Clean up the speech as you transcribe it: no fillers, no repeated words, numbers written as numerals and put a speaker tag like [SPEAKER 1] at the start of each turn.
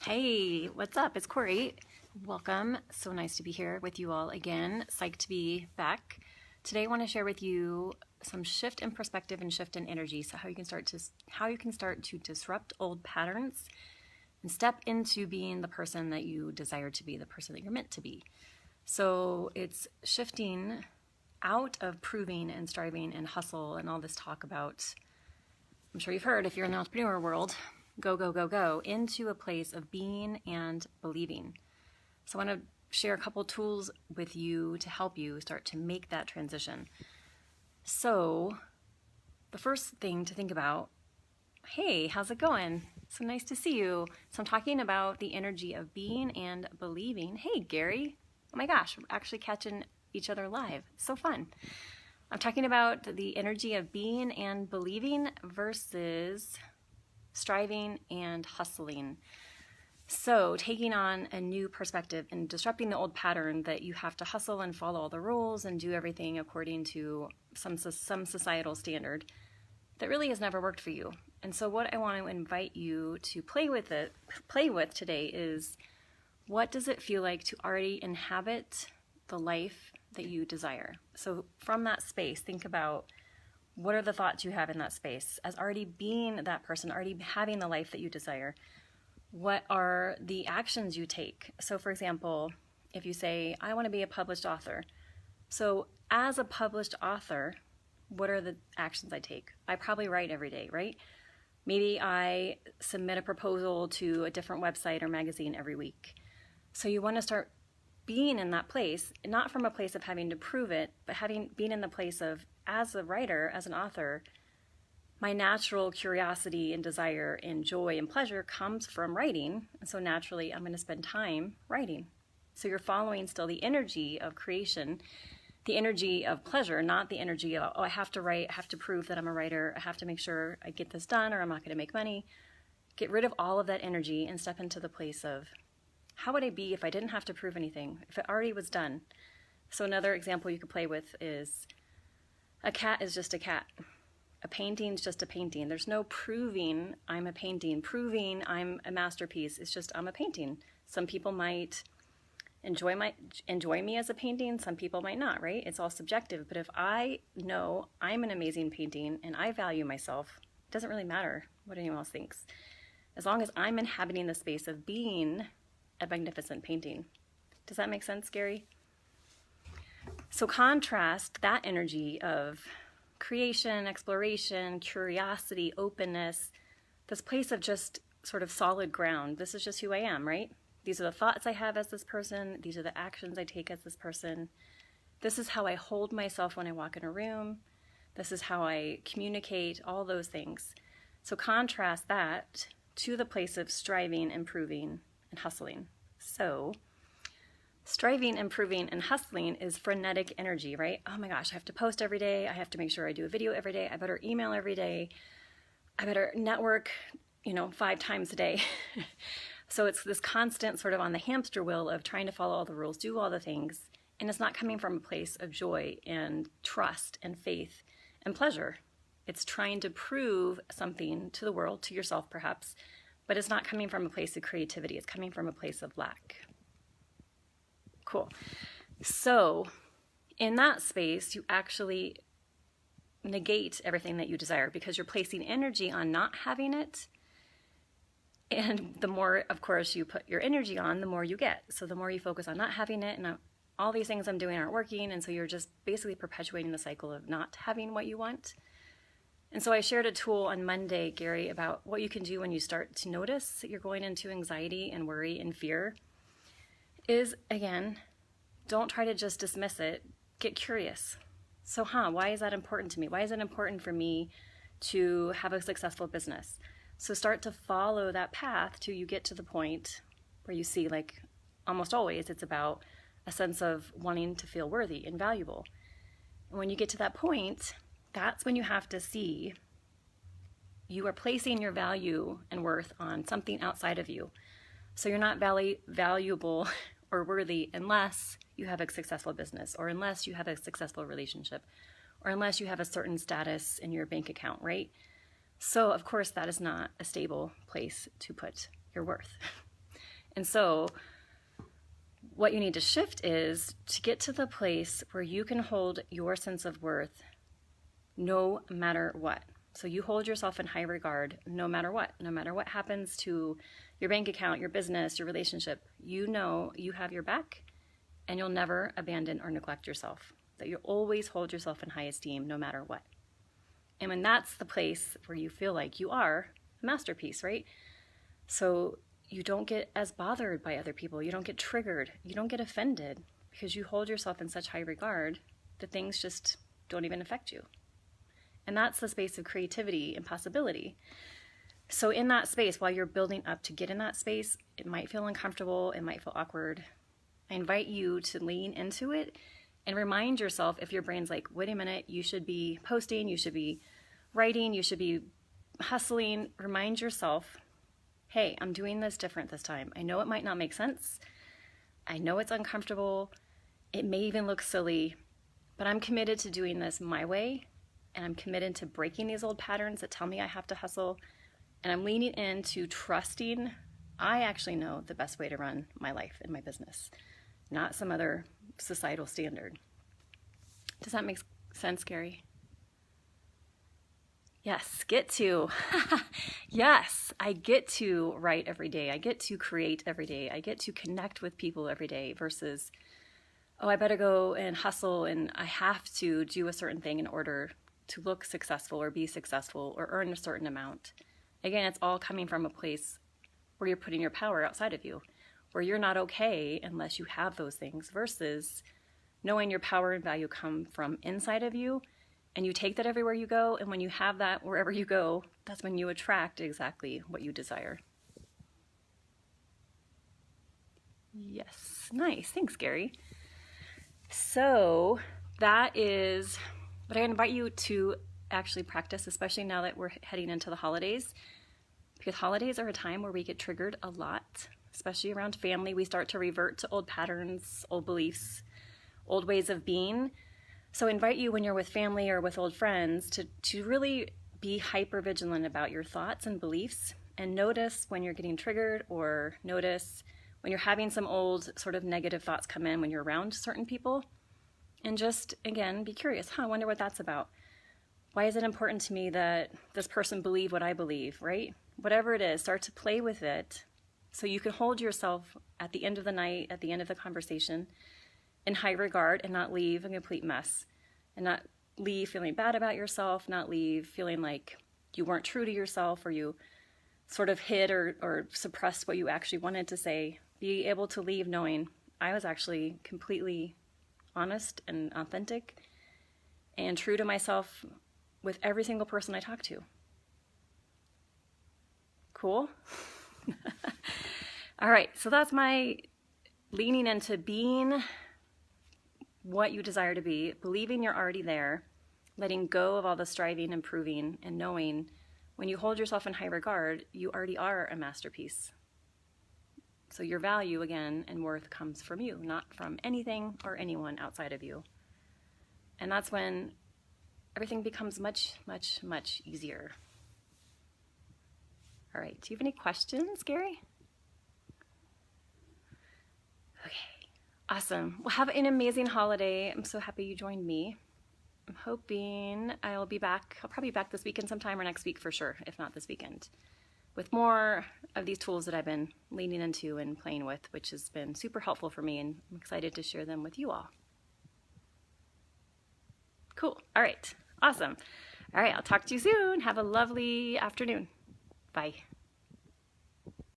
[SPEAKER 1] Hey, what's up? It's Corey. Welcome. So nice to be here with you all again. Psyched to be back. Today I want to share with you some shift in perspective and shift in energy. So how you can start to disrupt old patterns and step into being the person that you desire to be, the person that you're meant to be. So it's shifting out of proving and striving and hustle and all this talk about, I'm sure you've heard if you're in the entrepreneur world, go, go, go, go, into a place of being and believing. So I want to share a couple tools with you to help you start to make that transition. So the first thing to think about, hey, how's it going? So nice to see you. So I'm talking about the energy of being and believing. Hey, Gary. Oh my gosh, we're actually catching each other live. So fun. I'm talking about the energy of being and believing versus striving and hustling. So taking on a new perspective and disrupting the old pattern that you have to hustle and follow all the rules and do everything according to some societal standard that really has never worked for you. And so what I want to invite you to play with today is, what does it feel like to already inhabit the life that you desire? So from that space, think about, what are the thoughts you have in that space as already being that person, already having the life that you desire? What are the actions you take? So for example, if you say, I want to be a published author. So as a published author, what are the actions I take? I probably write every day, right? Maybe I submit a proposal to a different website or magazine every week. So you want to start being in that place, not from a place of having to prove it, but being in the place of, as a writer, as an author, my natural curiosity and desire and joy and pleasure comes from writing. And so naturally, I'm going to spend time writing. So you're following still the energy of creation, the energy of pleasure, not the energy of, oh, I have to write, I have to prove that I'm a writer, I have to make sure I get this done or I'm not going to make money. Get rid of all of that energy and step into the place of, how would I be if I didn't have to prove anything, if it already was done? So another example you could play with is, a cat is just a cat. A painting's just a painting. There's no proving I'm a painting, proving I'm a masterpiece. It's just I'm a painting. Some people might enjoy me as a painting. Some people might not, right? It's all subjective. But if I know I'm an amazing painting and I value myself, it doesn't really matter what anyone else thinks. As long as I'm inhabiting the space of being a magnificent painting. Does that make sense, Gary? So contrast that energy of creation, exploration, curiosity, openness, this place of just sort of solid ground. This is just who I am, right? These are the thoughts I have as this person. These are the actions I take as this person. This is how I hold myself when I walk in a room. This is how I communicate, all those things. So contrast that to the place of striving, improving, and hustling. So striving, improving, and hustling is frenetic energy, right? Oh my gosh, I have to post every day. I have to make sure I do a video every day. I better email every day. I better network, 5 times a day. So it's this constant sort of on the hamster wheel of trying to follow all the rules, do all the things. And it's not coming from a place of joy and trust and faith and pleasure. It's trying to prove something to the world, to yourself perhaps, but it's not coming from a place of creativity. It's coming from a place of lack. Cool. So in that space, you actually negate everything that you desire because you're placing energy on not having it. And the more, of course, you put your energy on, the more you get. So the more you focus on not having it, and all these things I'm doing aren't working. And so you're just basically perpetuating the cycle of not having what you want. And so I shared a tool on Monday, Gary, about what you can do when you start to notice that you're going into anxiety and worry and fear. Is, again, don't try to just dismiss it. Get curious. So, why is that important to me? Why is it important for me to have a successful business? So start to follow that path till you get to the point where you see, like almost always, it's about a sense of wanting to feel worthy and valuable. And when you get to that point, that's when you have to see you are placing your value and worth on something outside of you. So you're not valuable or worthy unless you have a successful business, or unless you have a successful relationship, or unless you have a certain status in your bank account, right? So of course that is not a stable place to put your worth. And so what you need to shift is to get to the place where you can hold your sense of worth no matter what. So you hold yourself in high regard no matter what happens to your bank account, your business, your relationship. You know you have your back, and you'll never abandon or neglect yourself. That you always hold yourself in high esteem no matter what. And when that's the place where you feel like you are a masterpiece, right? So you don't get as bothered by other people. You don't get triggered. You don't get offended because you hold yourself in such high regard that things just don't even affect you. And that's the space of creativity and possibility. So in that space, while you're building up to get in that space, it might feel uncomfortable. It might feel awkward. I invite you to lean into it and remind yourself, if your brain's like, wait a minute, you should be posting, you should be writing, you should be hustling, remind yourself, hey, I'm doing this different this time. I know it might not make sense. I know it's uncomfortable. It may even look silly, but I'm committed to doing this my way, and I'm committed to breaking these old patterns that tell me I have to hustle, and I'm leaning into trusting I actually know the best way to run my life and my business, not some other societal standard. Does that make sense, Gary? Yes, get to. Yes, I get to write every day. I get to create every day. I get to connect with people every day versus, oh, I better go and hustle and I have to do a certain thing in order to look successful or be successful or earn a certain amount. Again, it's all coming from a place where you're putting your power outside of you, where you're not okay unless you have those things, versus knowing your power and value come from inside of you. And you take that everywhere you go, and when you have that wherever you go, that's when you attract exactly what you desire. Yes, nice. Thanks, Gary. So that is what I invite you to actually practice, especially now that we're heading into the holidays, because holidays are a time where we get triggered a lot, especially around family. We start to revert to old patterns, old beliefs, old ways of being. So I invite you, when you're with family or with old friends, to really be hyper vigilant about your thoughts and beliefs, and notice when you're getting triggered, or notice when you're having some old sort of negative thoughts come in when you're around certain people. And just, again, be curious. I wonder what that's about. Why is it important to me that this person believe what I believe, right? Whatever it is, start to play with it so you can hold yourself at the end of the night, at the end of the conversation, in high regard, and not leave a complete mess, and not leave feeling bad about yourself, not leave feeling like you weren't true to yourself, or you sort of hid or suppressed what you actually wanted to say. Be able to leave knowing I was actually completely honest and authentic and true to myself with every single person I talk to. Cool? All right, so that's my leaning into being what you desire to be, believing you're already there, letting go of all the striving and proving, and knowing when you hold yourself in high regard, you already are a masterpiece. So your value, again, and worth comes from you, not from anything or anyone outside of you. And that's when everything becomes much, much, much easier. All right, do you have any questions, Gary? Okay. Awesome. Well, have an amazing holiday. I'm so happy you joined me. I'm hoping I'll be back. I'll probably be back this weekend sometime, or next week for sure, if not this weekend, with more of these tools that I've been leaning into and playing with, which has been super helpful for me, and I'm excited to share them with you all. Cool. All right. Awesome. All right. I'll talk to you soon. Have a lovely afternoon. Bye.